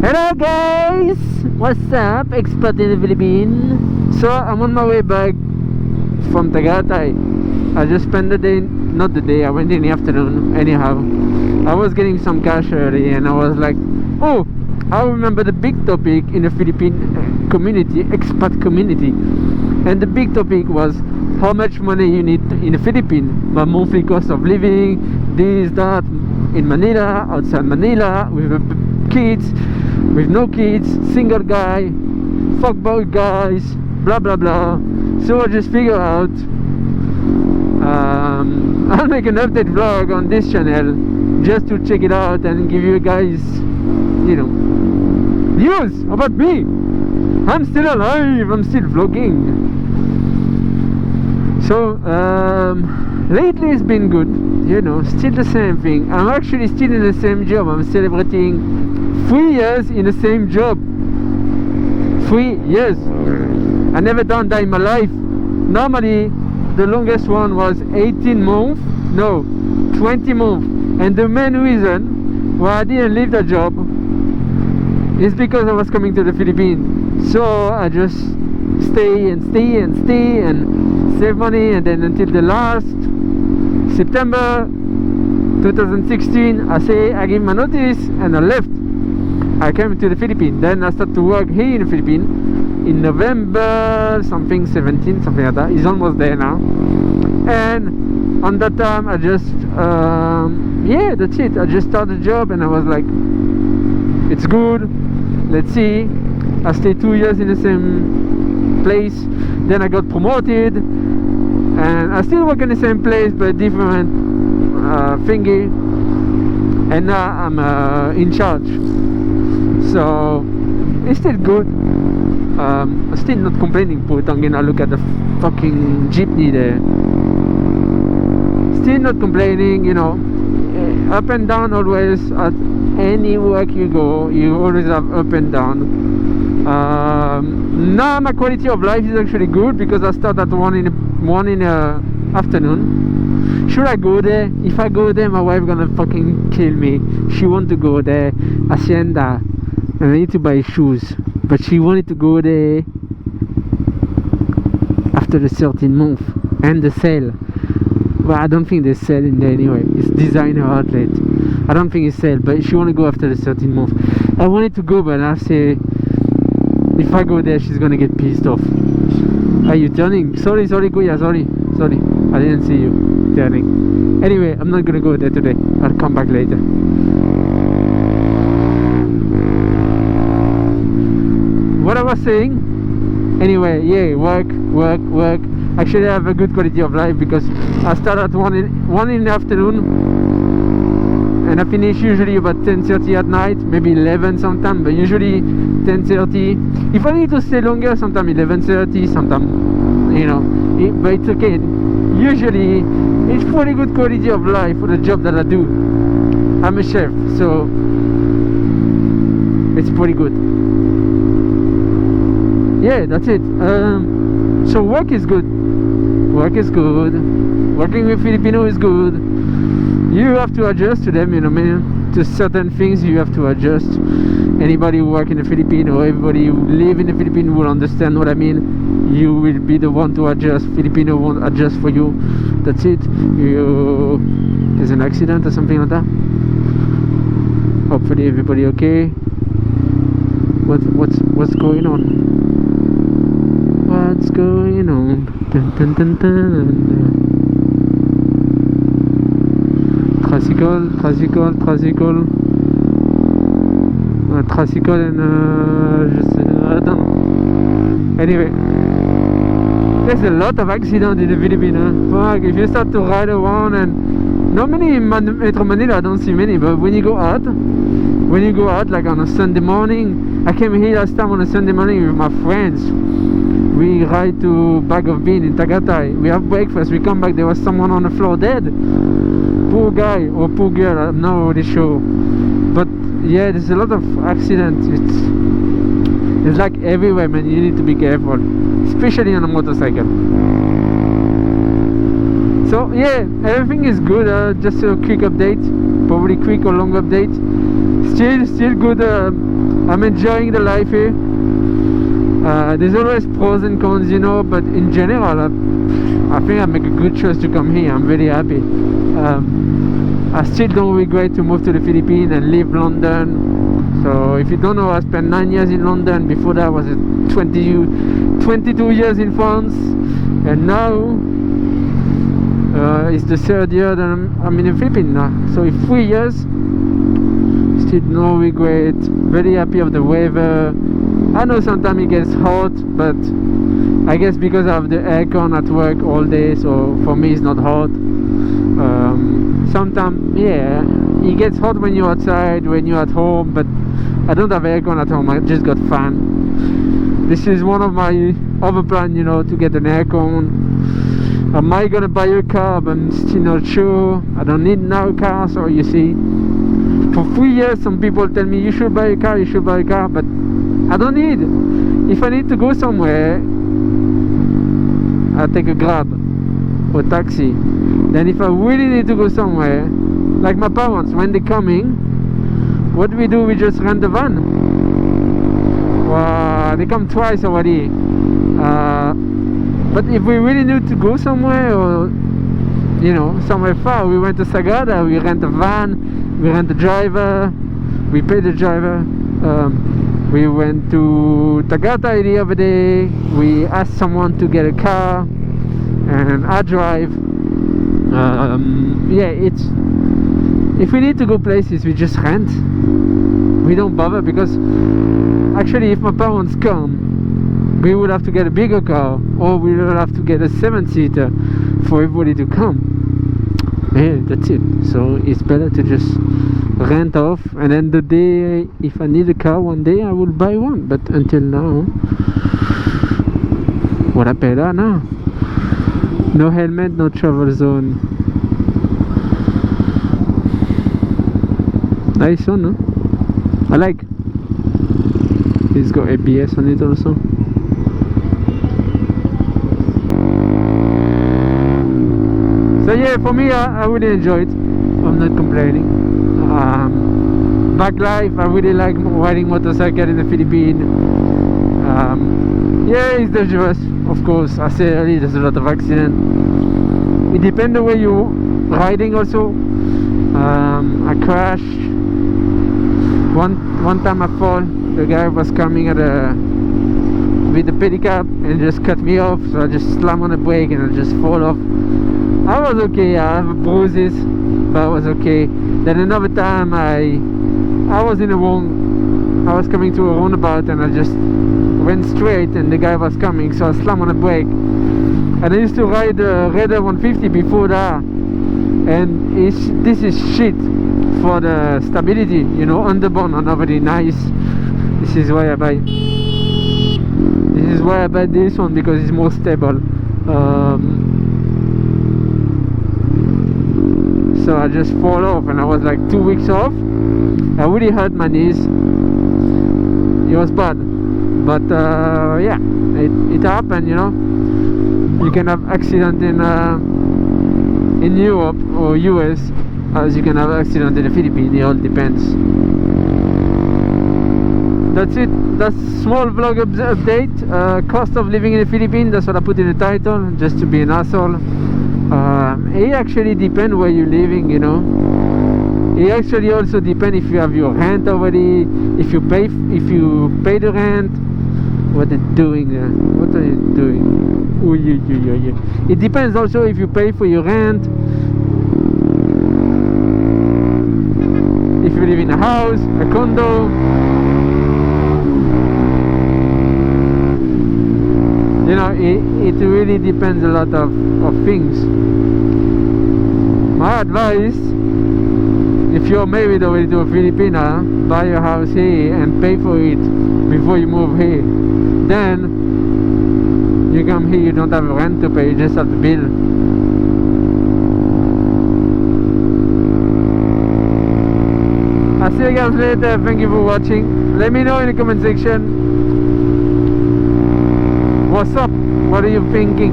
Hello guys! What's up? Expat in the Philippines. So I'm on my way back from Tagaytay. I just spent the day, not the day, I went in the afternoon. Anyhow, I was getting some cash early and I was like, oh, I remember the big topic in the Philippine community, expat community. And the big topic was how much money you need in the Philippines, my monthly cost of living, this, that, in Manila, outside Manila, with kids, with no kids, single guy, fuckboy guys, blah blah blah. So I just figure out I'll make an update vlog on this channel just to check it out and give you guys, you know, news about me. I'm still alive, I'm still vlogging. So lately it's been good, you know, still the same thing. I'm actually still in the same job. I'm celebrating 3 years in the same job. 3 years. I never done that in my life. Normally the longest one was 18 months, no, 20 months. And the main reason why I didn't leave the job is because I was coming to the Philippines. So I just stay and save money, and then until the last September 2016 I gave my notice and I left. I came to the Philippines. Then I started to work here in the Philippines in November something 17, something like that. It's almost there now. And on that time I just yeah, that's it. I just started the job and I was like, it's good, let's see. I stayed 2 years in the same place. Then I got promoted and I still work in the same place but different thingy, and now I'm in charge. So it's still good. I'm still not complaining. Putang ina, look at the fucking jeepney there. Still not complaining, you know. Up and down always. At any work you go, you always have up and down. Now my quality of life is actually good because I start at 1 in the afternoon. Should I go there? If I go there, my wife gonna fucking kill me. She want to go there, Hacienda, and I need to buy shoes, but she wanted to go there after the 13th month and the sale. Well, I don't think they sell in there anyway. It's designer outlet. I don't think it's sale, but she want to go after the 13th month. I wanted to go, but I say if I go there, she's gonna get pissed off. Are you turning? Sorry, Kuya, sorry. I didn't see you turning. Anyway, I'm not gonna go there today. I'll come back later. What I was saying, anyway, yeah, work. Actually I have a good quality of life because I start at 1 in the afternoon and I finish usually about 10:30 at night, maybe 11 sometimes, but usually 10:30. If I need to stay longer, sometimes 11:30, sometimes, you know, but it's okay. Usually it's pretty good quality of life for the job that I do. I'm a chef, so it's pretty good. Yeah, that's it. So work is good. Working with Filipino is good. You have to adjust to them, you know, man. To certain things you have to adjust. Anybody who work in the Philippines or everybody who live in the Philippines will understand what I mean. You will be the one to adjust. Filipino won't adjust for you. That's it. There's an accident or something like that. Hopefully everybody okay. What's going on? What's going on? Dun, dun, dun, dun. Tricycle and I don't know. Anyway, there's a lot of accidents in the Philippines. Fuck, if you start to ride around, and normally in Metro Manila I don't see many, but when you go out like on a Sunday morning, I came here last time on a Sunday morning with my friends. We ride to Bag of Bean in Tagaytay. We have breakfast. We come back. There was someone on the floor dead. Poor guy or poor girl. I'm not really sure. But yeah, there's a lot of accidents. It's like everywhere, man. You need to be careful, especially on a motorcycle. So yeah, everything is good. Just a quick update, probably quick or long update. Still good. I'm enjoying the life here. There's always pros and cons, you know, but in general, I think I make a good choice to come here. I'm very happy. I still don't regret to move to the Philippines and leave London. So if you don't know, I spent 9 years in London. Before that, I was 22 years in France, and now it's the third year that I'm in the Philippines now. So in 3 years, still no regret. Very happy of the weather. I know sometimes it gets hot, but I guess because I have the aircon at work all day, so for me it's not hot. Sometimes, yeah, it gets hot when you're outside, when you're at home, but I don't have aircon at home. I just got fan. This is one of my other plans, you know, to get an aircon. Am I gonna buy a car? I'm still not sure. I don't need now a car, so you see, for 3 years some people tell me you should buy a car, but I don't need. If I need to go somewhere, I take a Grab or taxi. Then if I really need to go somewhere, like my parents, when they're coming, what do? We just rent a van. They come twice already. But if we really need to go somewhere, or you know, somewhere far, we went to Sagrada, we rent a van, we rent a driver, we pay the driver. We went to Tagata the other day. We asked someone to get a car, and I drive. Yeah, it's, if we need to go places, we just rent. We don't bother, because actually if my parents come, we would have to get a bigger car, or we would have to get a 7-seater for everybody to come. Yeah, that's it. So it's better to just rent off, and then the day, if I need a car one day, I will buy one. But until now, what I pay that now? No helmet, no travel zone. Nice one, no? I like. It's got ABS on it also. So yeah, for me, I really enjoy it. I'm not complaining. Back life, I really like riding motorcycle in the Philippines. Yeah, it's dangerous, of course. I said earlier, there's a lot of accidents. It depends the way you're riding also. I crashed. One time I fall. The guy was coming with the pedicab and just cut me off, so I just slammed on the brake and I just fall off. I was okay. I have bruises, but I was okay. Then another time I was in the wrong. I was coming to a roundabout and I just went straight, and the guy was coming, so I slammed on the brake. And I used to ride the Raider 150 before that, and this is shit for the stability, you know. Underbone are not very nice. This is why I buy this one, because it's more stable. So I just fall off, and I was like 2 weeks off. I really hurt my knees. It was bad, but yeah, it happened, you know. You can have accident in Europe or US, as you can have accident in the Philippines. It all depends. That's it. That's small vlog update. Cost of living in the Philippines, that's what I put in the title, just to be an asshole. It actually depends where you're living, you know. It actually also depends if you have your rent already, if you pay the rent. What are you doing there? What are you doing? Oh, yeah. It depends also if you pay for your rent, if you live in a house, a condo. You know, it really depends a lot of things. My advice, if you're married already to a Filipina, buy a house here and pay for it before you move here. Then you come here, you don't have rent to pay, you just have the bill. I'll see you guys later. Thank you for watching. Let me know in the comment section, what's up? What are you thinking?